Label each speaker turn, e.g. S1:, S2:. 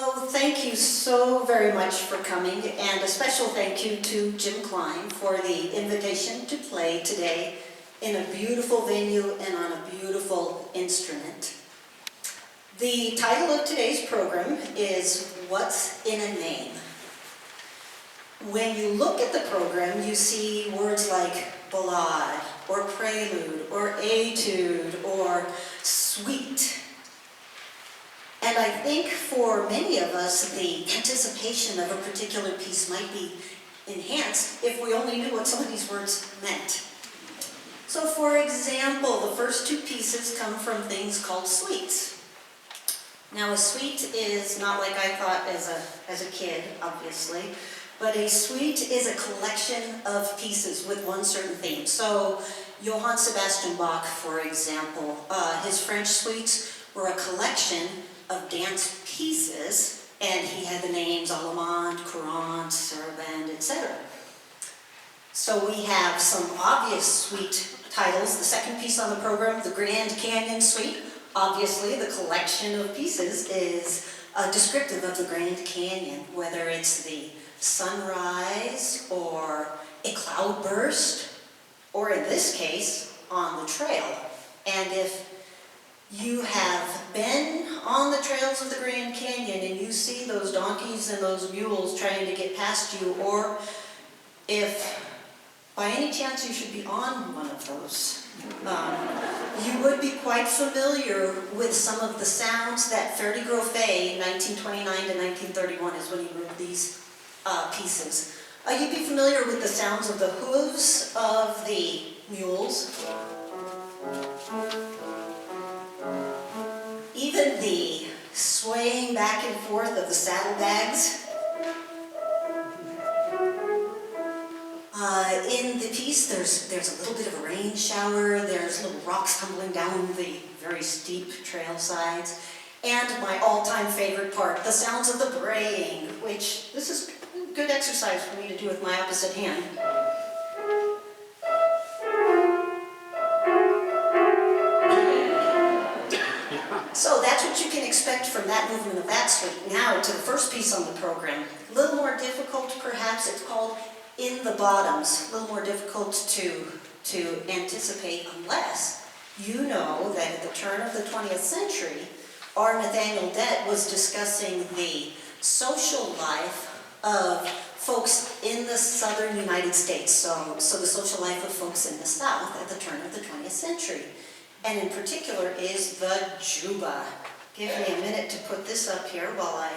S1: Well, thank you so very much for coming, and a special thank you to Jim Klein for the invitation to play today in a beautiful venue and on a beautiful instrument. The title of today's program is What's in a Name? When you look at the program, you see words like ballade, or prelude, or etude, or suite. And I think for many of us, the anticipation of a particular piece might be enhanced if we only knew what some of these words meant. So for example, the first two pieces come from things called suites. Now a suite is not like I thought as a kid, obviously, but a suite is a collection of pieces with one certain theme. So Johann Sebastian Bach, for example, his French suites were a collection of dance pieces, and he had the names Allemande, Courante, Sarabande, etc. So we have some obvious suite titles. The second piece on the program, the Grand Canyon Suite. Obviously, the collection of pieces is descriptive of the Grand Canyon, whether it's the sunrise or a cloudburst, or in this case, on the trail. And if you have been on the trails of the Grand Canyon and you see those donkeys and those mules trying to get past you, or if by any chance you should be on one of those, you would be quite familiar with some of the sounds that Ferdi Grofé, 1929 to 1931 is when he wrote these pieces. You'd be familiar with the sounds of the hooves of the mules, even the swaying back and forth of the saddlebags. In the piece, there's a little bit of a rain shower, there's little rocks tumbling down the very steep trail sides, and my all-time favorite part, the sounds of the braying, which this is good exercise for me to do with my opposite hand. So that's what you can expect from that movement of that suite. Now to the first piece on the program. A little more difficult, perhaps. It's called In the Bottoms. A little more difficult to anticipate unless you know that at the turn of the 20th century, R. Nathaniel Dett was discussing the social life of folks in the southern United States, so the social life of folks in the South at the turn of the 20th century. And in particular is the juba. Give me a minute to put this up here while I